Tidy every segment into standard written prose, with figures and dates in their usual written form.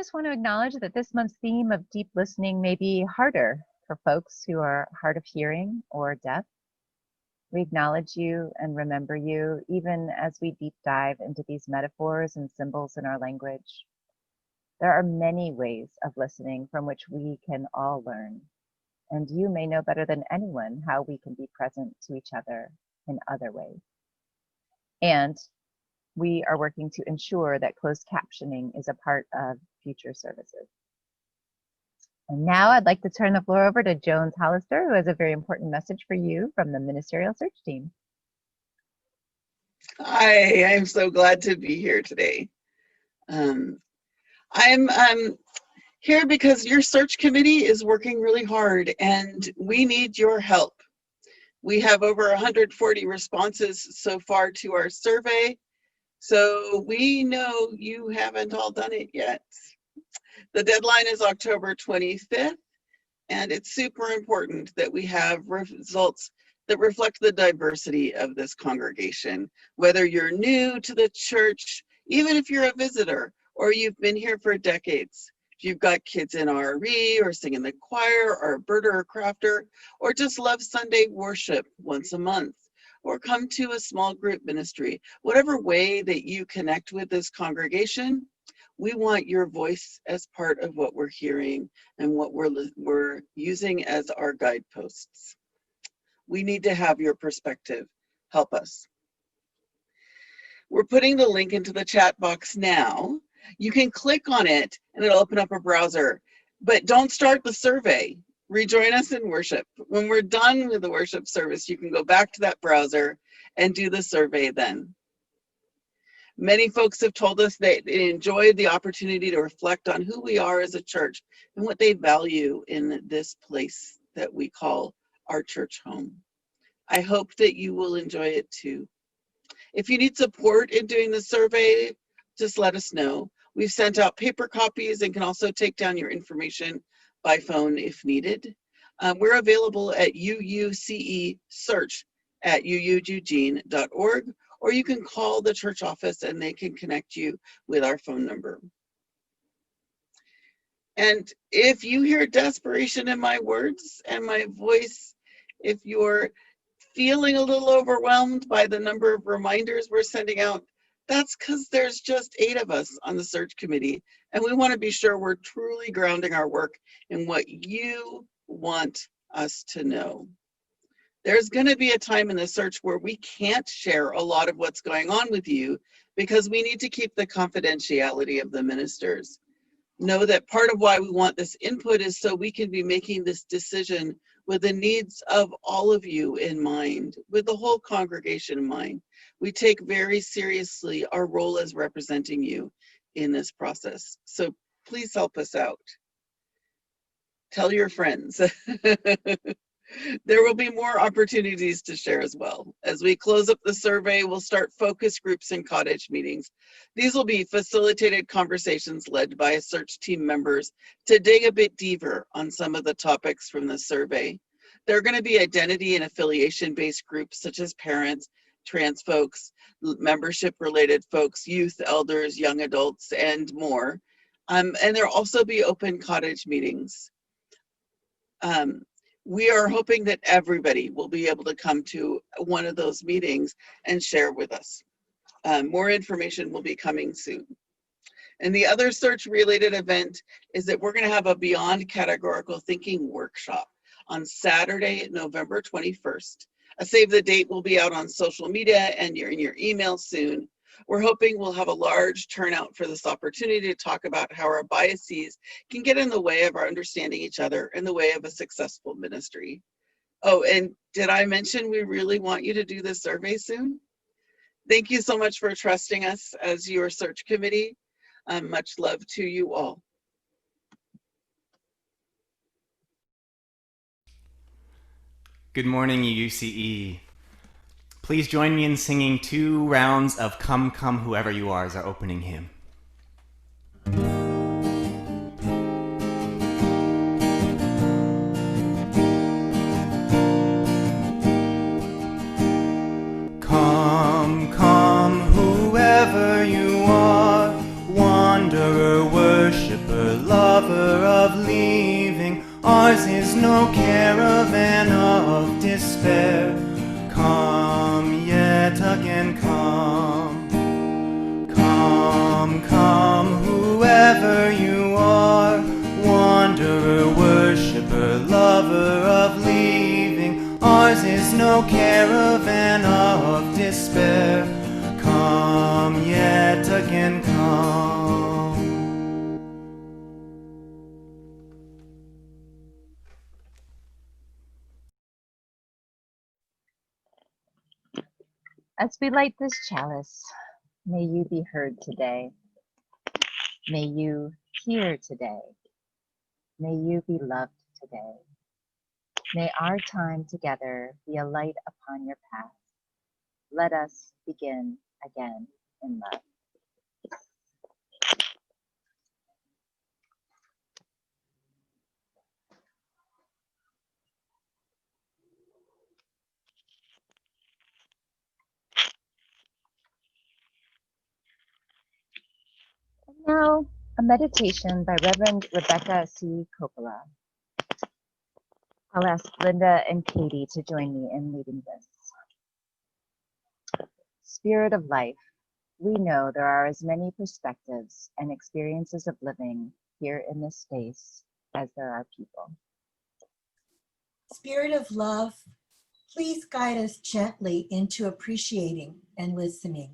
just want to acknowledge that this month's theme of deep listening may be harder for folks who are hard of hearing or deaf. We acknowledge you and remember you even as we deep dive into these metaphors and symbols in our language. There are many ways of listening from which we can all learn, and you may know better than anyone how we can be present to each other in other ways. And we are working to ensure that closed captioning is a part of future services. And now I'd like to turn the floor over to Jones Hollister, who has a very important message for you from the Ministerial Search Team. Hi, I'm so glad to be here today. I'm here because your search committee is working really hard and we need your help. We have over 140 responses so far to our survey, so we know you haven't all done it yet. The deadline is October 25th, and it's super important that we have results that reflect the diversity of this congregation. Whether you're new to the church, even if you're a visitor, or you've been here for decades, if you've got kids in RE, or sing in the choir, or a birder or crafter, or just love Sunday worship once a month, or come to a small group ministry, whatever way that you connect with this congregation, we want your voice as part of what we're hearing and what we're using as our guideposts. We need to have your perspective. Help us. We're putting the link into the chat box now. You can click on it and it'll open up a browser, but don't start the survey. Rejoin us in worship. When we're done with the worship service, you can go back to that browser and do the survey then. Many folks have told us they enjoyed the opportunity to reflect on who we are as a church and what they value in this place that we call our church home. I hope that you will enjoy it too. If you need support in doing the survey, just let us know. We've sent out paper copies and can also take down your information by phone if needed. We're available at UUCE search at uueugene.org, or you can call the church office and they can connect you with our phone number. And if you hear desperation in my words and my voice, if you're feeling a little overwhelmed by the number of reminders we're sending out, that's because there's just 8 of us on the search committee, and we want to be sure we're truly grounding our work in what you want us to know. There's going to be a time in the search where we can't share a lot of what's going on with you because we need to keep the confidentiality of the ministers. Know that part of why we want this input is so we can be making this decision with the needs of all of you in mind, with the whole congregation in mind. We take very seriously our role as representing you in this process. So please help us out. Tell your friends. There will be more opportunities to share as well. As we close up the survey, we'll start focus groups and cottage meetings. These will be facilitated conversations led by search team members to dig a bit deeper on some of the topics from the survey. There are going to be identity and affiliation-based groups such as parents, trans folks, membership-related folks, youth, elders, young adults, and more. And there'll also be open cottage meetings. We are hoping that everybody will be able to come to one of those meetings and share with us. More information will be coming soon. And the other search-related event is that we're going to have a Beyond Categorical Thinking workshop on Saturday, November 21st. A save the date will be out on social media and in your email soon. We're hoping we'll have a large turnout for this opportunity to talk about how our biases can get in the way of our understanding each other, in the way of a successful ministry. Oh, and did I mention we really want you to do this survey soon? Thank you so much for trusting us as your search committee. Much love to you all. Good morning, UUCE. Please join me in singing 2 rounds of Come, Come, Whoever You Are as our opening hymn. Come, come, whoever you are, wanderer, worshiper, of despair. Come yet again, come. Come, come, whoever you are, wanderer, worshipper, lover of leaving. Ours is no caravan of despair. Come yet again, come. As we light this chalice, may you be heard today. May you hear today. May you be loved today. May our time together be a light upon your path. Let us begin again in love. And now, a meditation by Reverend Rebecca C. Coppola. I'll ask Linda and Katie to join me in leading this. Spirit of life, we know there are as many perspectives and experiences of living here in this space as there are people. Spirit of love, please guide us gently into appreciating and listening.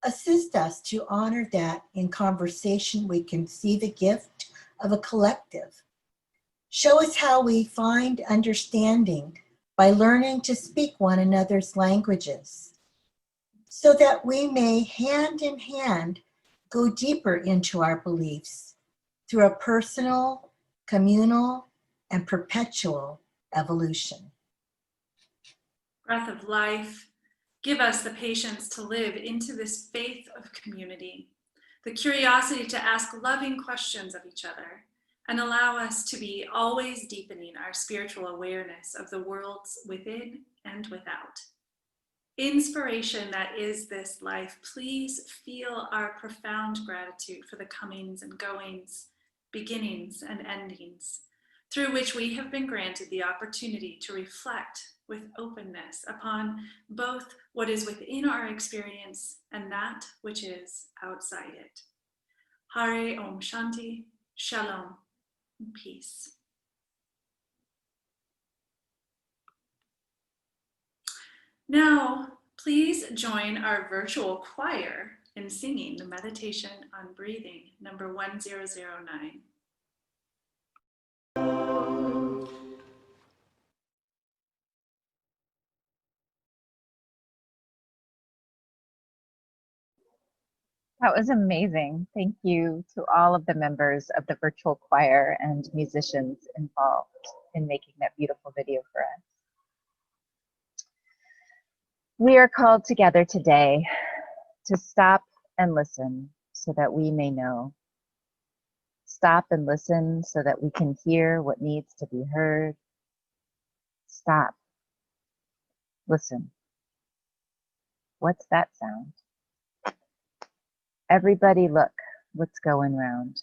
Assist us to honor that in conversation we can see the gift of a collective. Show us how we find understanding by learning to speak one another's languages, so that we may hand in hand go deeper into our beliefs through a personal, communal, and perpetual evolution. Breath of life, give us the patience to live into this faith of community, the curiosity to ask loving questions of each other, and allow us to be always deepening our spiritual awareness of the worlds within and without. Inspiration that is this life, please feel our profound gratitude for the comings and goings, beginnings and endings, through which we have been granted the opportunity to reflect with openness upon both what is within our experience and that which is outside it. Hare Om Shanti, Shalom, and peace. Now, please join our virtual choir in singing the meditation on breathing, number 1009. That was amazing. Thank you to all of the members of the virtual choir and musicians involved in making that beautiful video for us. We are called together today to stop and listen so that we may know. Stop and listen so that we can hear what needs to be heard. Stop. Listen. What's that sound? Everybody look what's going round.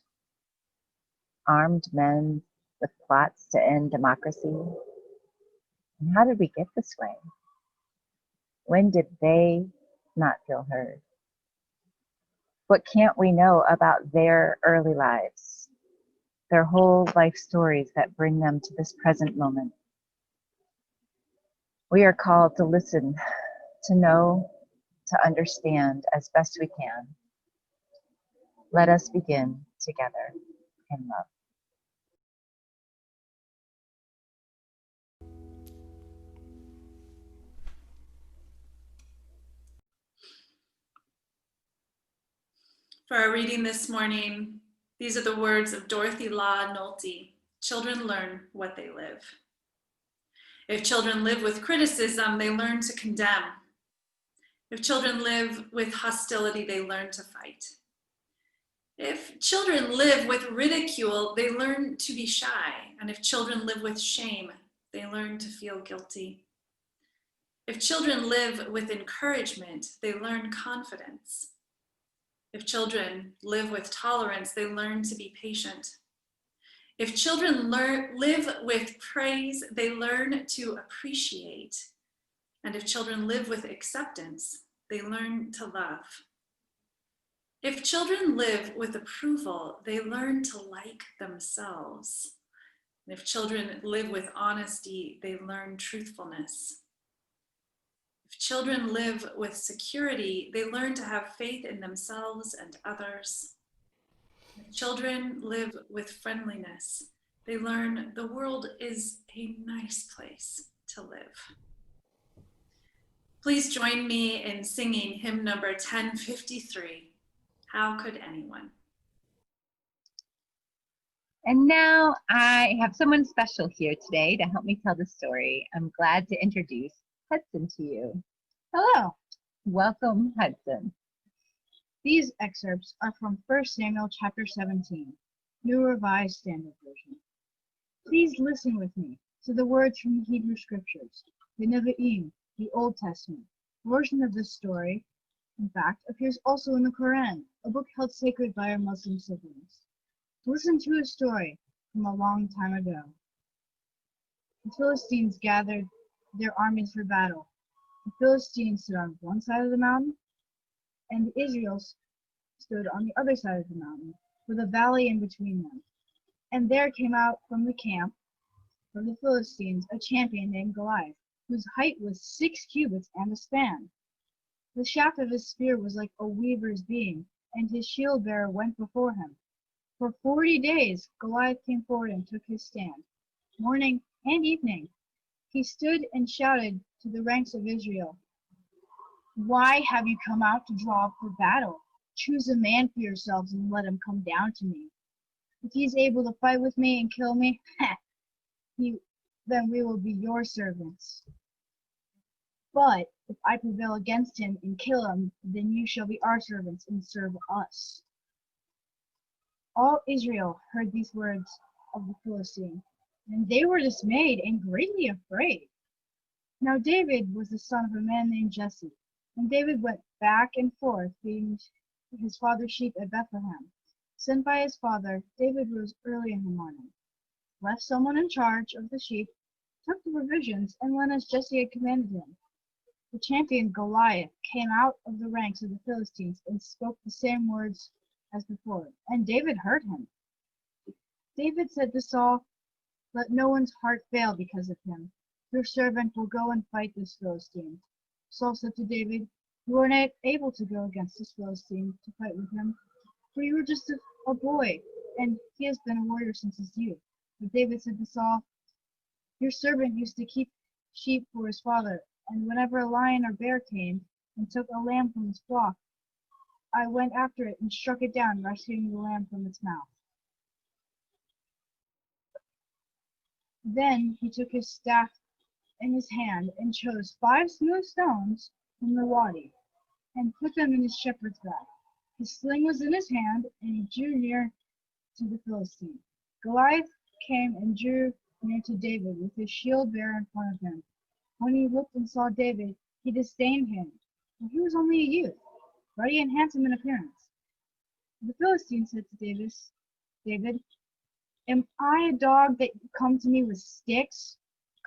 Armed men with plots to end democracy. And how did we get this way? When did they not feel heard? What can't we know about their early lives, their whole life stories that bring them to this present moment? We are called to listen, to know, to understand as best we can. Let us begin together in love. For our reading this morning, these are the words of Dorothy Law Nolte. Children learn what they live. If children live with criticism, they learn to condemn. If children live with hostility, they learn to fight. If children live with ridicule, they learn to be shy. And if children live with shame, they learn to feel guilty. If children live with encouragement, they learn confidence. If children live with tolerance, they learn to be patient. If children live with praise, they learn to appreciate. And if children live with acceptance, they learn to love. If children live with approval, they learn to like themselves. And if children live with honesty, they learn truthfulness. If children live with security, they learn to have faith in themselves and others. If children live with friendliness, they learn the world is a nice place to live. Please join me in singing hymn number 1053, How Could Anyone? And now I have someone special here today to help me tell the story. I'm glad to introduce Hudson to you. Hello. Welcome, Hudson. These excerpts are from 1 Samuel chapter 17, New Revised Standard Version. Please listen with me to the words from the Hebrew Scriptures, the Nevi'im, the Old Testament. A version of this story, in fact, appears also in the Quran, a book held sacred by our Muslim siblings. Listen to a story from a long time ago. The Philistines gathered their armies for battle. The Philistines stood on one side of the mountain, and Israel stood on the other side of the mountain, with a valley in between them. And there came out from the camp, from the Philistines, a champion named Goliath, whose height was 6 cubits and a span. The shaft of his spear was like a weaver's beam, and his shield bearer went before him. For 40 days Goliath came forward and took his stand. Morning and evening he stood and shouted to the ranks of Israel, "Why have you come out to draw up for battle? Choose a man for yourselves and let him come down to me. If he is able to fight with me and kill me, then we will be your servants. But if I prevail against him and kill him, then you shall be our servants and serve us." All Israel heard these words of the Philistine, and they were dismayed and greatly afraid. Now David was the son of a man named Jesse, and David went back and forth feeding his father's sheep at Bethlehem. Sent by his father, David rose early in the morning, left someone in charge of the sheep, took the provisions, and went as Jesse had commanded him. The champion Goliath came out of the ranks of the Philistines and spoke the same words as before, and David heard him. David said to Saul, "Let no one's heart fail because of him. Your servant will go and fight this Philistine." Saul said to David, "You are not able to go against this Philistine to fight with him, for you are just a boy, and he has been a warrior since his youth." But David said to Saul, "Your servant used to keep sheep for his father, and whenever a lion or bear came and took a lamb from his flock, I went after it and struck it down, rescuing the lamb from its mouth." Then he took his staff in his hand and chose 5 smooth stones from the wadi and put them in his shepherd's bag. His sling was in his hand, and he drew near to the Philistine. Goliath came and drew near to David with his shield bearer in front of him. When he looked and saw David, he disdained him, for he was only a youth, ruddy and handsome in appearance. The Philistine said to David, "Am I a dog that you come to me with sticks?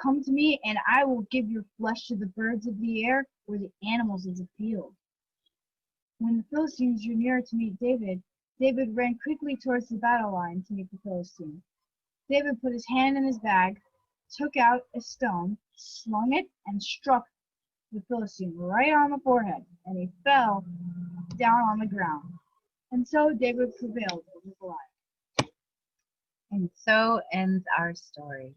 Come to me, and I will give your flesh to the birds of the air or the animals of the field." When the Philistines drew nearer to meet David, David ran quickly towards the battle line to meet the Philistine. David put his hand in his bag, took out a stone, slung it, and struck the Philistine right on the forehead, and he fell down on the ground. And so David prevailed over Goliath. And so ends our story.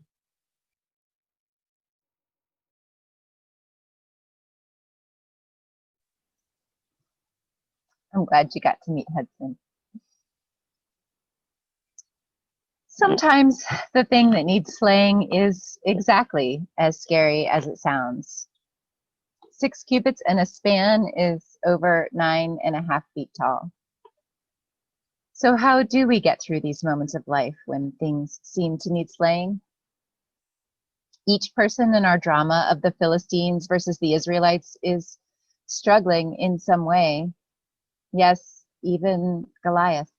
I'm glad you got to meet Hudson. Sometimes the thing that needs slaying is exactly as scary as it sounds. 6 cubits and a span is over 9.5 feet tall. So how do we get through these moments of life when things seem to need slaying? Each person in our drama of the Philistines versus the Israelites is struggling in some way. Yes, even Goliath.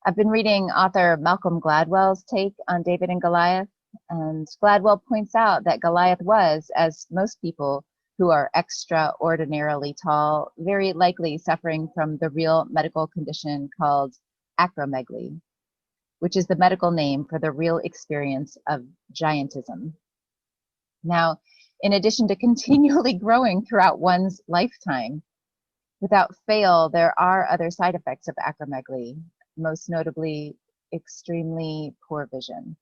I've been reading author Malcolm Gladwell's take on David and Goliath, and Gladwell points out that Goliath was, as most people who are extraordinarily tall, very likely suffering from the real medical condition called acromegaly, which is the medical name for the real experience of giantism. Now, in addition to continually growing throughout one's lifetime, without fail, there are other side effects of acromegaly, most notably extremely poor vision.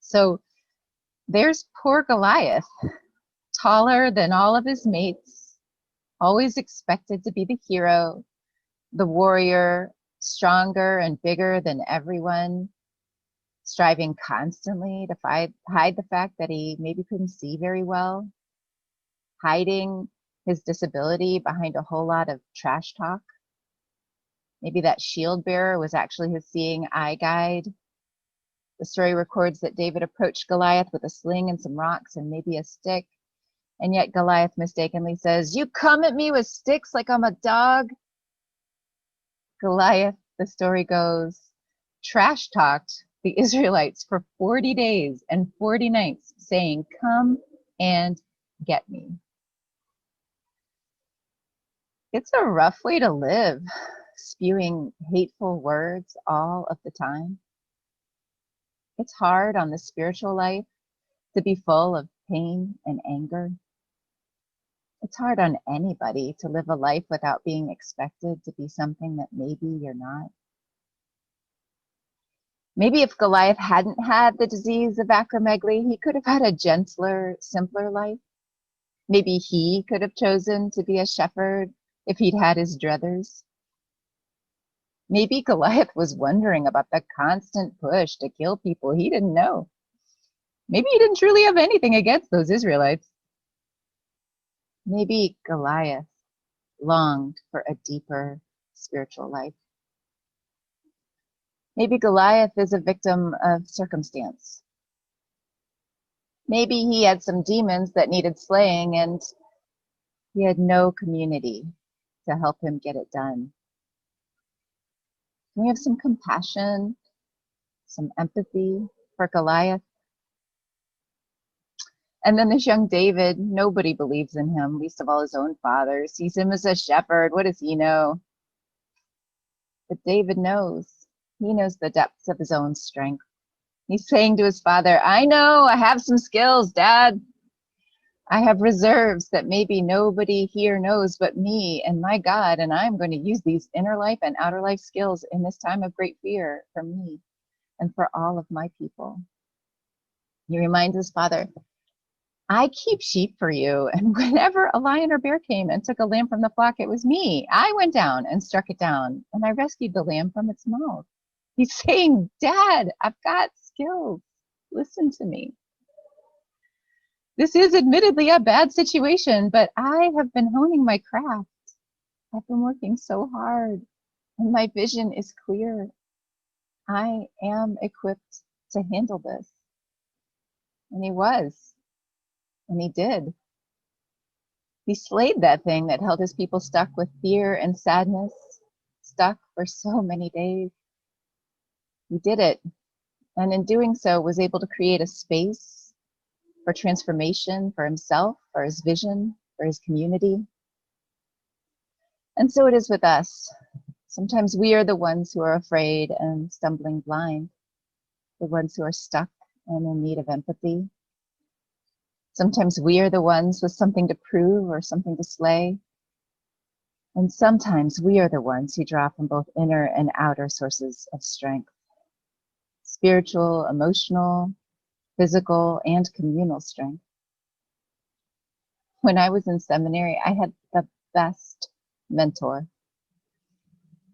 So there's poor Goliath, taller than all of his mates, always expected to be the hero, the warrior, stronger and bigger than everyone, striving constantly to hide the fact that he maybe couldn't see very well, hiding his disability behind a whole lot of trash talk. Maybe that shield bearer was actually his seeing eye guide. The story records that David approached Goliath with a sling and some rocks and maybe a stick, and yet Goliath mistakenly says, "You come at me with sticks like I'm a dog?" Goliath, the story goes, trash talked the Israelites for 40 days and 40 nights, saying, "Come and get me." It's a rough way to live, spewing hateful words all of the time. It's hard on the spiritual life to be full of pain and anger. It's hard on anybody to live a life without being expected to be something that maybe you're not. Maybe if Goliath hadn't had the disease of acromegaly, he could have had a gentler, simpler life. Maybe he could have chosen to be a shepherd if he'd had his druthers. Maybe Goliath was wondering about the constant push to kill people he didn't know. Maybe he didn't truly have anything against those Israelites. Maybe Goliath longed for a deeper spiritual life. Maybe Goliath is a victim of circumstance. Maybe he had some demons that needed slaying and he had no community to help him get it done. Can we have some compassion, some empathy for Goliath? And then this young David, nobody believes in him, least of all his own father, sees him as a shepherd. What does he know? But David knows. He knows the depths of his own strength. He's saying to his father, "I know, I have some skills, Dad. I have reserves that maybe nobody here knows but me and my God, and I'm going to use these inner life and outer life skills in this time of great fear for me and for all of my people." He reminds his father, "I keep sheep for you, and whenever a lion or bear came and took a lamb from the flock, it was me. I went down and struck it down, and I rescued the lamb from its mouth." He's saying, "Dad, I've got skills. Listen to me. This is admittedly a bad situation, but I have been honing my craft. I've been working so hard, and my vision is clear. I am equipped to handle this." And he was, and he did. He slayed that thing that held his people stuck with fear and sadness, stuck for so many days. He did it, and in doing so was able to create a space for transformation for himself, for his vision, for his community. And so it is with us. Sometimes we are the ones who are afraid and stumbling blind, the ones who are stuck and in need of empathy. Sometimes we are the ones with something to prove or something to slay. And sometimes we are the ones who draw from both inner and outer sources of strength. Spiritual, emotional, physical, and communal strength. When I was in seminary, I had the best mentor.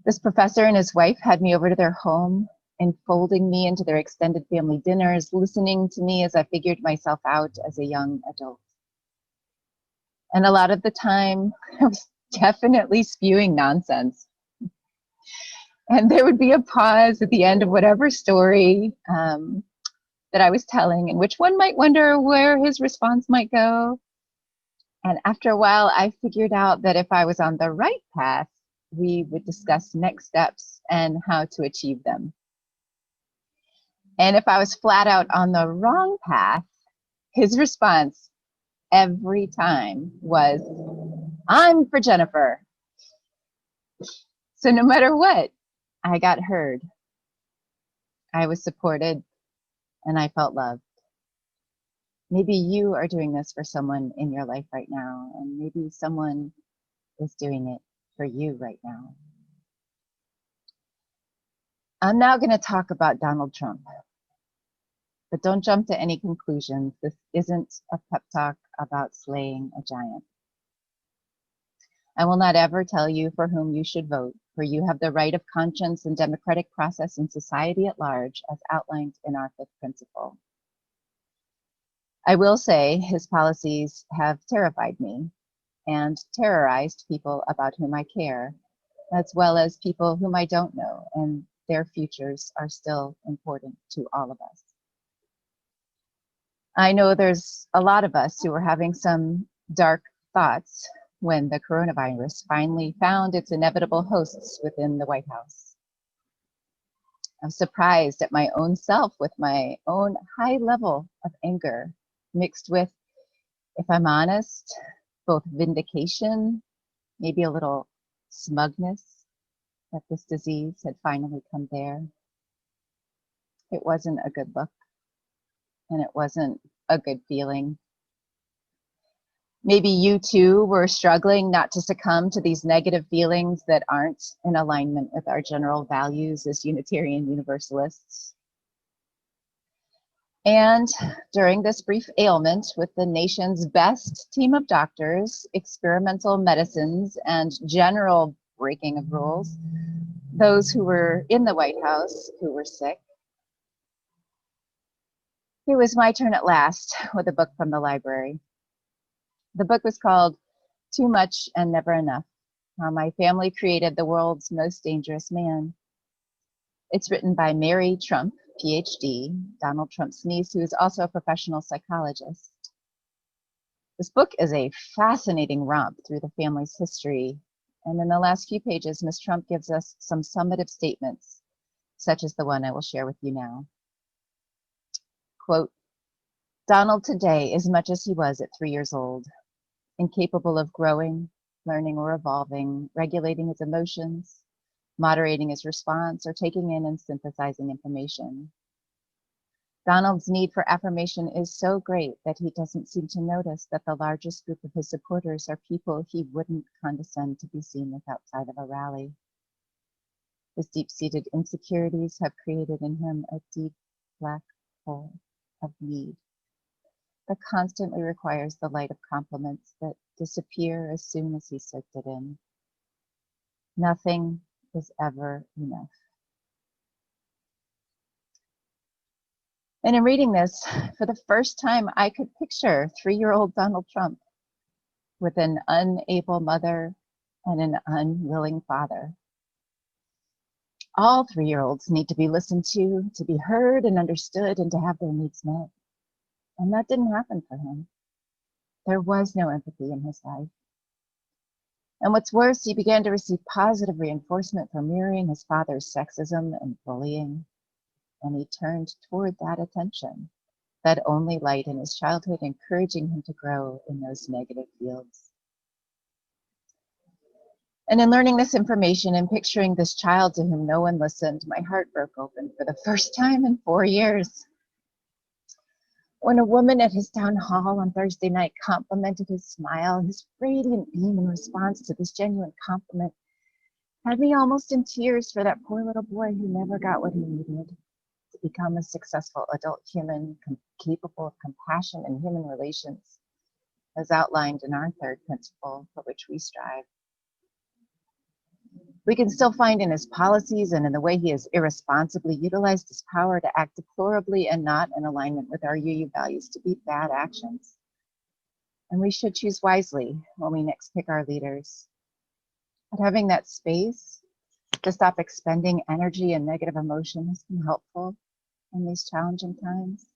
This professor and his wife had me over to their home, enfolding me into their extended family dinners, listening to me as I figured myself out as a young adult. And a lot of the time, I was definitely spewing nonsense. And there would be a pause at the end of whatever story that I was telling, in which one might wonder where his response might go. And after a while, I figured out that if I was on the right path, we would discuss next steps and how to achieve them. And if I was flat out on the wrong path, his response every time was, "I'm for Jennifer." So no matter what, I got heard. I was supported, and I felt loved. Maybe you are doing this for someone in your life right now, and maybe someone is doing it for you right now. I'm now going to talk about Donald Trump, but don't jump to any conclusions. This isn't a pep talk about slaying a giant. I will not ever tell you for whom you should vote, for you have the right of conscience and democratic process in society at large, as outlined in our fifth principle. I will say his policies have terrified me and terrorized people about whom I care, as well as people whom I don't know, and their futures are still important to all of us. I know there's a lot of us who are having some dark thoughts when the coronavirus finally found its inevitable hosts within the White House. I'm surprised at my own self with my own high level of anger, mixed with, if I'm honest, both vindication, maybe a little smugness that this disease had finally come there. It wasn't a good look, and it wasn't a good feeling. Maybe you too were struggling not to succumb to these negative feelings that aren't in alignment with our general values as Unitarian Universalists. And during this brief ailment with the nation's best team of doctors, experimental medicines, and general breaking of rules, those who were in the White House who were sick, it was my turn at last with a book from the library. The book was called Too Much and Never Enough: How My Family Created the World's Most Dangerous Man. It's written by Mary Trump, PhD, Donald Trump's niece, who is also a professional psychologist. This book is a fascinating romp through the family's history, and in the last few pages, Ms. Trump gives us some summative statements, such as the one I will share with you now. Quote, "Donald today is much as he was at 3 years old, incapable of growing, learning or evolving, regulating his emotions, moderating his response, or taking in and synthesizing information. Donald's need for affirmation is so great that he doesn't seem to notice that the largest group of his supporters are people he wouldn't condescend to be seen with outside of a rally. His deep-seated insecurities have created in him a deep black hole of need that constantly requires the light of compliments that disappear as soon as he soaked it in. Nothing is ever enough." And in reading this, for the first time, I could picture 3-year-old Donald Trump with an unable mother and an unwilling father. All 3-year-olds need to be listened to be heard and understood, and to have their needs met. And that didn't happen for him. There was no empathy in his life. And what's worse, he began to receive positive reinforcement for mirroring his father's sexism and bullying. And he turned toward that attention, that only light in his childhood, encouraging him to grow in those negative fields. And in learning this information and picturing this child to whom no one listened, my heart broke open for the first time in 4 years. When a woman at his town hall on Thursday night complimented his smile, his radiant beam in response to this genuine compliment, had me almost in tears for that poor little boy who never got what he needed to become a successful adult human, capable of compassion and human relations, as outlined in our third principle for which we strive. We can still find in his policies and in the way he has irresponsibly utilized his power to act deplorably and not in alignment with our UU values to beat bad actions. And we should choose wisely when we next pick our leaders. But having that space to stop expending energy and negative emotion has been helpful in these challenging times.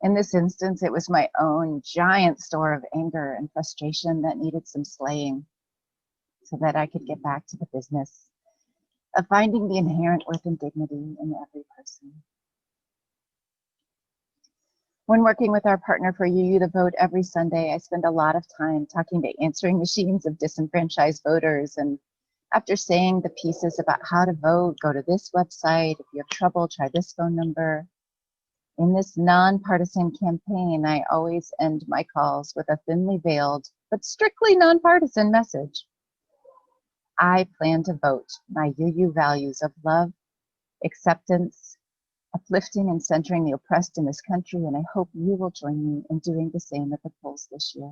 In this instance, it was my own giant store of anger and frustration that needed some slaying, so that I could get back to the business of finding the inherent worth and dignity in every person. When working with our partner for UU the Vote every Sunday, I spend a lot of time talking to answering machines of disenfranchised voters. And after saying the pieces about how to vote, go to this website. If you have trouble, try this phone number. In this nonpartisan campaign, I always end my calls with a thinly veiled but strictly nonpartisan message. I plan to vote my UU values of love, acceptance, uplifting and centering the oppressed in this country, and I hope you will join me in doing the same at the polls this year.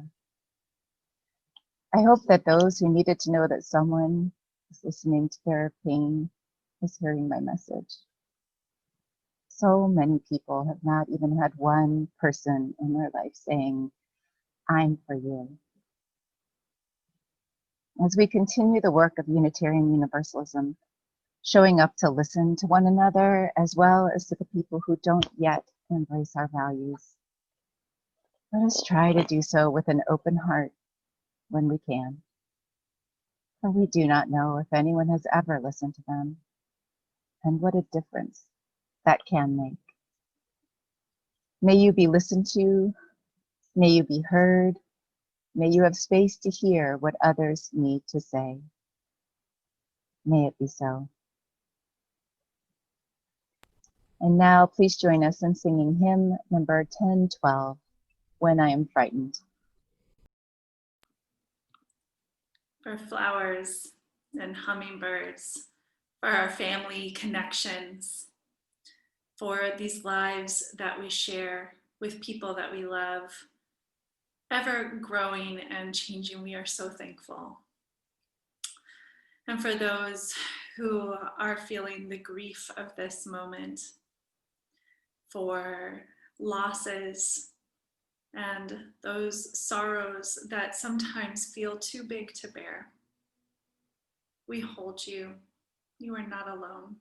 I hope that those who needed to know that someone is listening to their pain is hearing my message. So many people have not even had one person in their life saying, "I'm for you." As we continue the work of Unitarian Universalism, showing up to listen to one another as well as to the people who don't yet embrace our values, let us try to do so with an open heart when we can. For we do not know if anyone has ever listened to them, and what a difference that can make. May you be listened to, may you be heard, may you have space to hear what others need to say. May it be so. And now please join us in singing hymn number 1012, When I Am Frightened. For flowers and hummingbirds, for our family connections, for these lives that we share with people that we love, ever growing and changing, we are so thankful. And for those who are feeling the grief of this moment, for losses and those sorrows that sometimes feel too big to bear, we hold you. You are not alone.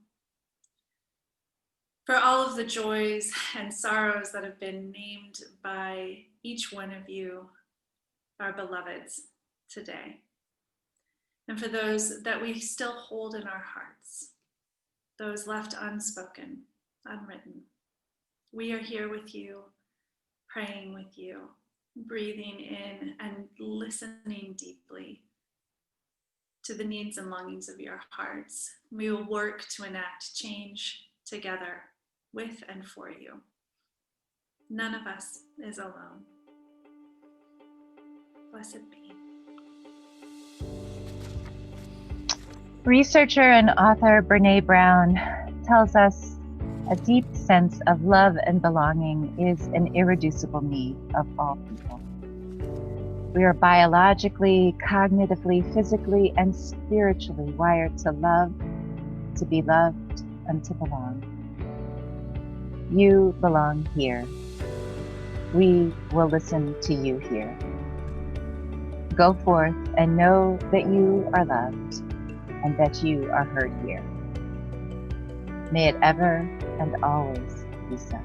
For all of the joys and sorrows that have been named by each one of you, our beloveds, today. And for those that we still hold in our hearts, those left unspoken, unwritten, we are here with you, praying with you, breathing in and listening deeply to the needs and longings of your hearts. We will work to enact change together with and for you. None of us is alone. Blessed be. Researcher and author Brene Brown tells us a deep sense of love and belonging is an irreducible need of all people. We are biologically, cognitively, physically, and spiritually wired to love, to be loved, and to belong. You belong here. We will listen to you here. Go forth and know that you are loved and that you are heard here. May it ever and always be so.